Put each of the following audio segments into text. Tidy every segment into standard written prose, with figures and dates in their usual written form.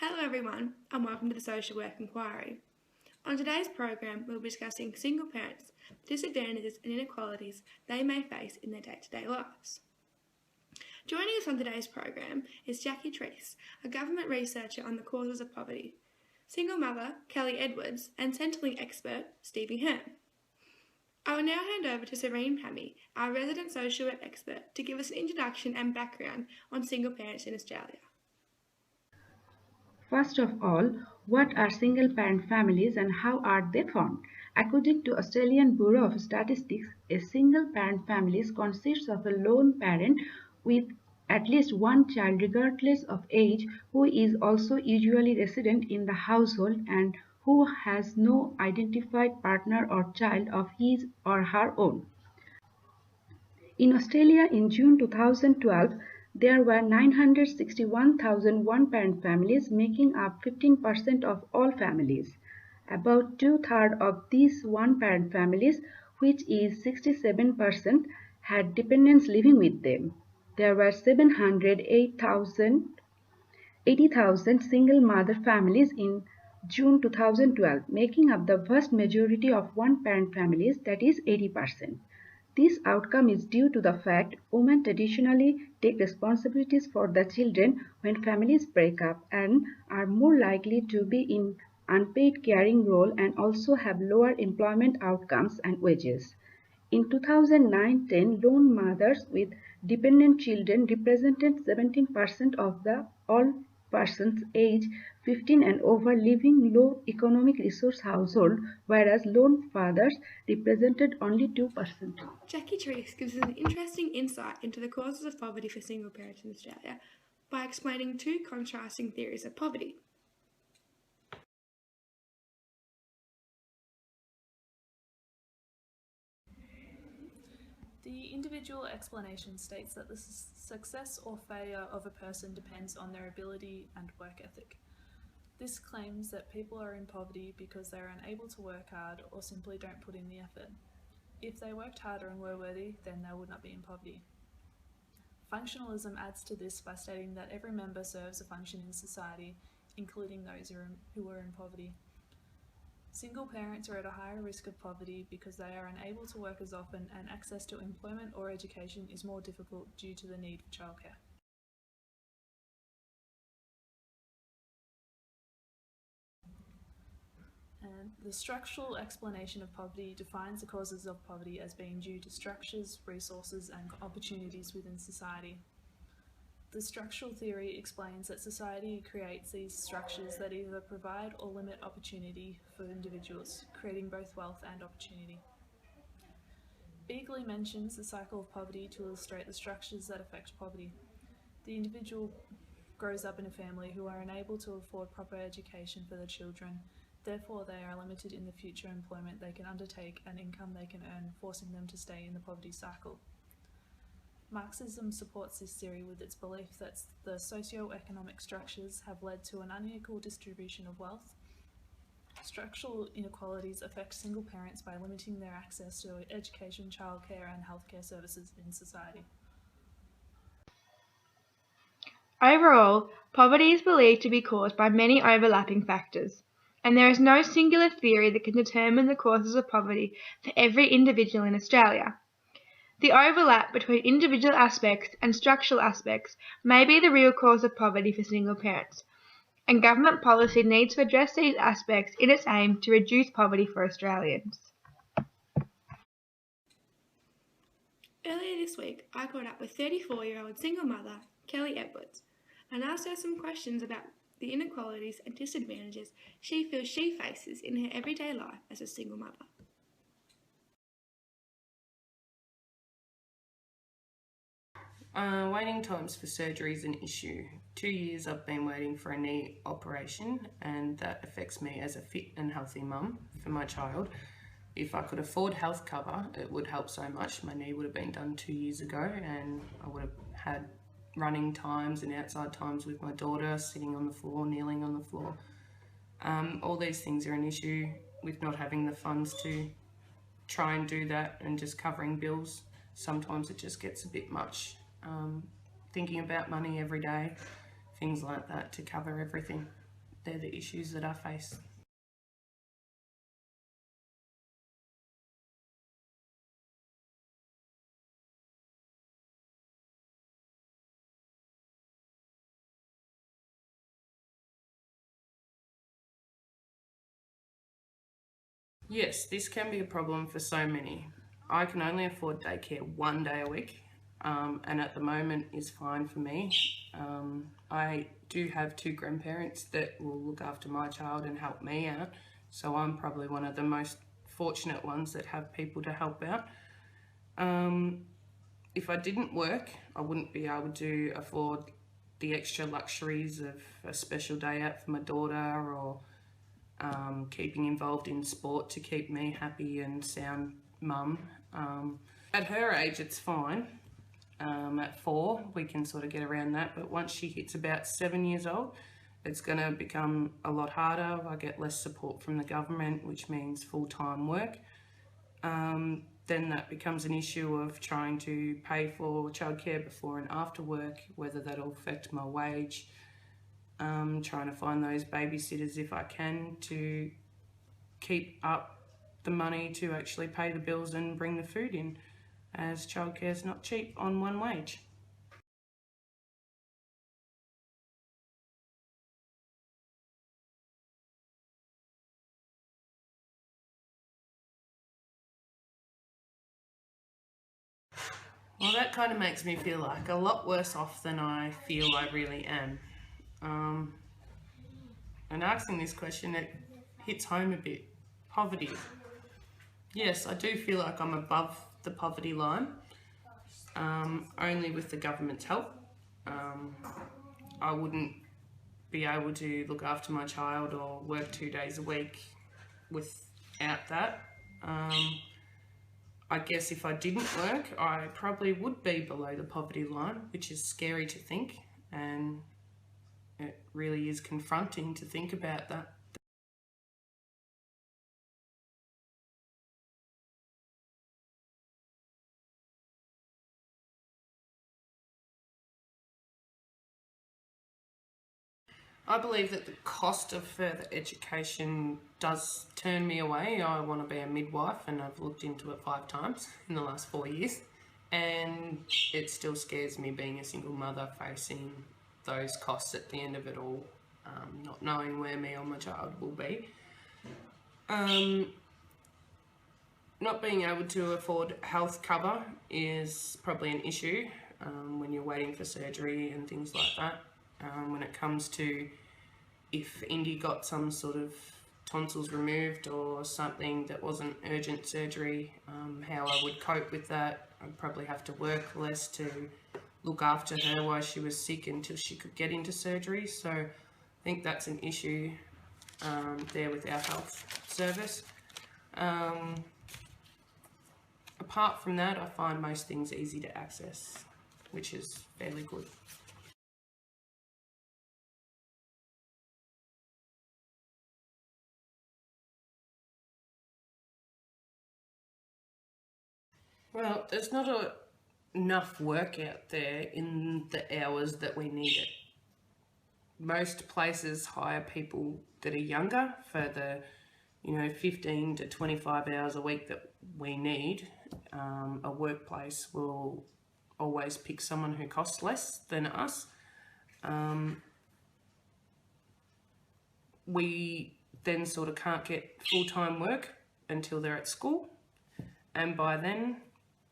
Hello everyone and welcome to the Social Work Enquiry. On today's program we'll be discussing single parents, the disadvantages and inequalities they may face in their day-to-day lives. Joining us on today's program is Jacqui Trease, a government researcher on the causes of poverty, single mother Kellie Edwards and Centrelink expert Stevie Hearn. I will now hand over to Zereen Pammy, our resident social work expert, to give us an introduction and background on single parents in Australia. First of all, what are single-parent families and how are they formed? According to Australian Bureau of Statistics, a single-parent family consists of a lone parent with at least one child regardless of age, who is also usually resident in the household and who has no identified partner or child of his or her own. In Australia in June 2012, there were 961,000 one-parent families, making up 15% of all families. About two-thirds of these one-parent families, which is 67%, had dependents living with them. There were 780,000 single-mother families in June 2012, making up the vast majority of one-parent families, that is 80%. This outcome is due to the fact women traditionally take responsibilities for the children when families break up and are more likely to be in unpaid caring role and also have lower employment outcomes and wages. In 2009-10, lone mothers with dependent children represented 17% of all persons aged 15 and over living in low economic resource household, whereas lone fathers represented only 2%. Jacqui Trease gives us an interesting insight into the causes of poverty for single parents in Australia by explaining two contrasting theories of poverty. The individual explanation states that the success or failure of a person depends on their ability and work ethic. This claims that people are in poverty because they are unable to work hard or simply don't put in the effort. If they worked harder and were worthy, then they would not be in poverty. Functionalism adds to this by stating that every member serves a function in society, including those who are in poverty. Single parents are at a higher risk of poverty because they are unable to work as often and access to employment or education is more difficult due to the need for childcare. And the structural explanation of poverty defines the causes of poverty as being due to structures, resources, and opportunities within society. The structural theory explains that society creates these structures that either provide or limit opportunity for individuals, creating both wealth and opportunity. Beagley mentions the cycle of poverty to illustrate the structures that affect poverty. The individual grows up in a family who are unable to afford proper education for their children. Therefore, they are limited in the future employment they can undertake and income they can earn, forcing them to stay in the poverty cycle. Marxism supports this theory with its belief that the socio-economic structures have led to an unequal distribution of wealth. Structural inequalities affect single parents by limiting their access to education, childcare, and healthcare services in society. Overall, poverty is believed to be caused by many overlapping factors, and there is no singular theory that can determine the causes of poverty for every individual in Australia. The overlap between individual aspects and structural aspects may be the real cause of poverty for single parents, and government policy needs to address these aspects in its aim to reduce poverty for Australians. Earlier this week, I caught up with 34-year-old single mother Kellie Edwards and asked her some questions about the inequalities and disadvantages she feels she faces in her everyday life as a single mother. Waiting times for surgery is an issue. 2 years I've been waiting for a knee operation, and that affects me as a fit and healthy mum for my child. If I could afford health cover, it would help so much. My knee would have been done 2 years ago and I would have had running times and outside times with my daughter, sitting on the floor, kneeling on the floor. All these things are an issue with not having the funds to try and do that and just covering bills. Sometimes it just gets a bit much. Thinking about money every day, things like that to cover everything. they're the issues that I face. Yes, this can be a problem for so many. I can only afford daycare 1 day a week, and at the moment is fine for me. I do have 2 grandparents that will look after my child and help me out, so I'm probably one of the most fortunate ones that have people to help out. If I didn't work, I wouldn't be able to afford the extra luxuries of a special day out for my daughter, or keeping involved in sport to keep me happy and sound mum. At her age it's fine. At 4 we can sort of get around that, but once she hits about 7 years old, it's going to become a lot harder. I get less support from the government, which means full-time work. Then that becomes an issue of trying to pay for childcare before and after work, whether that'll affect my wage. Trying to find those babysitters if I can to keep up the money to actually pay the bills and bring the food in, as childcare is not cheap on one wage. Well, that kind of makes me feel like a lot worse off than I feel I really am. And asking this question, it hits home a bit. Poverty. Yes, I do feel like I'm above the poverty line, only with the government's help. I wouldn't be able to look after my child or work 2 days a week without that. I guess if I didn't work, I probably would be below the poverty line, which is scary to think, and it really is confronting to think about that. I believe that the cost of further education does turn me away. I want to be a midwife, and I've looked into it 5 times in the last 4 years, and it still scares me being a single mother facing those costs at the end of it all, not knowing where me or my child will be. Not being able to afford health cover is probably an issue when you're waiting for surgery and things like that. When it comes to if Indy got some sort of tonsils removed or something that wasn't urgent surgery, how I would cope with that. I'd probably have to work less to look after her while she was sick until she could get into surgery. So I think that's an issue there with our health service. Apart from that, I find most things easy to access, which is fairly good. Well, there's not enough work out there in the hours that we need it. Most places hire people that are younger for the 15 to 25 hours a week that we need. A workplace will always pick someone who costs less than us. We then sort of can't get full-time work until they're at school, and by then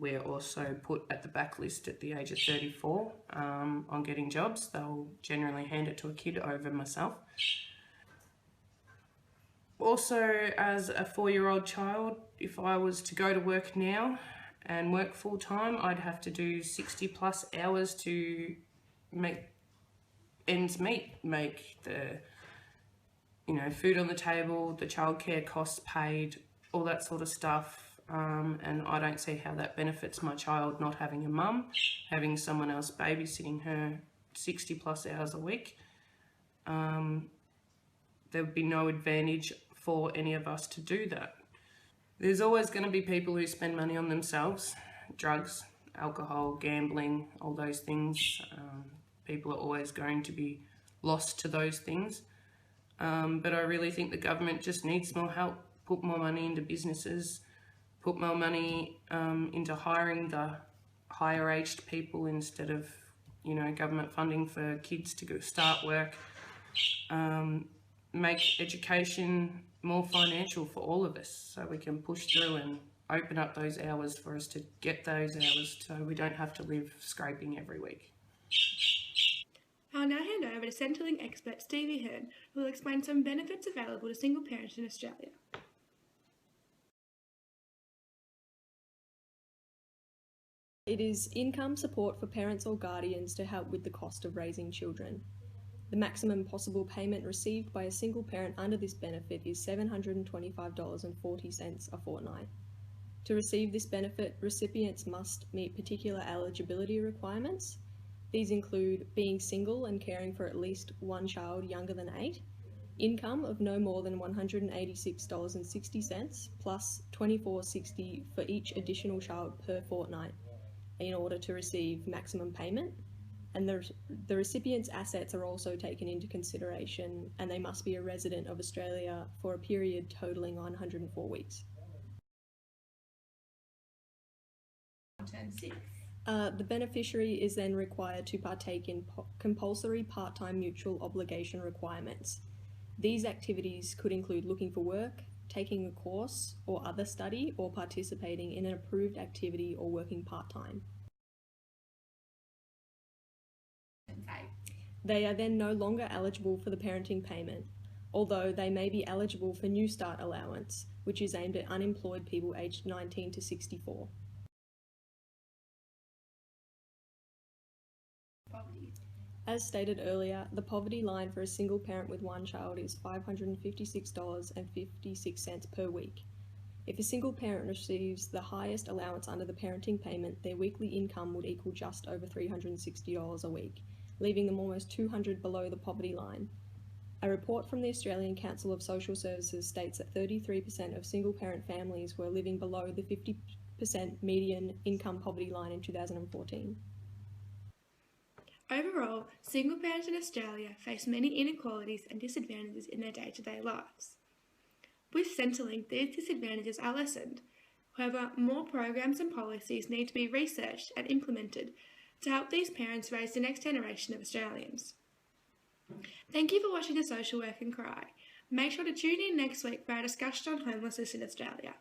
we're also put at the back list at the age of 34 on getting jobs. They'll generally hand it to a kid over myself. Also, as a 4-year-old child, if I was to go to work now and work full-time, I'd have to do 60 plus hours to make ends meet, make the food on the table, the childcare costs paid, all that sort of stuff. And I don't see how that benefits my child not having a mum, having someone else babysitting her 60 plus hours a week. There would be no advantage for any of us to do that. There's always going to be people who spend money on themselves, drugs, alcohol, gambling, all those things. People are always going to be lost to those things. But I really think the government just needs more help, put more money into businesses, put more money into hiring the higher aged people instead of, you know, government funding for kids to go start work. Make education more financial for all of us so we can push through and open up those hours for us to get those hours so we don't have to live scraping every week. I'll now hand over to Centrelink expert Stevie Hearn, who will explain some benefits available to single parents in Australia. It is income support for parents or guardians to help with the cost of raising children. The maximum possible payment received by a single parent under this benefit is $725.40 a fortnight. To receive this benefit, recipients must meet particular eligibility requirements. These include being single and caring for at least one child younger than 8, income of no more than $186.60 plus $24.60 for each additional child per fortnight in order to receive maximum payment, and the recipient's assets are also taken into consideration, and they must be a resident of Australia for a period totalling 104 weeks. The beneficiary is then required to partake in compulsory part-time mutual obligation requirements. These activities could include looking for work, taking a course or other study, or participating in an approved activity or working part-time. They are then no longer eligible for the parenting payment, although they may be eligible for New Start allowance, which is aimed at unemployed people aged 19 to 64. As stated earlier, the poverty line for a single parent with one child is $556.56 per week. If a single parent receives the highest allowance under the parenting payment, their weekly income would equal just over $360 a week, leaving them almost $200 below the poverty line. A report from the Australian Council of Social Services states that 33% of single parent families were living below the 50% median income poverty line in 2014. Overall, single parents in Australia face many inequalities and disadvantages in their day-to-day lives. With Centrelink, these disadvantages are lessened. However, more programs and policies need to be researched and implemented to help these parents raise the next generation of Australians. Thank you for watching the Social Work Enquiry. Make sure to tune in next week for our discussion on homelessness in Australia.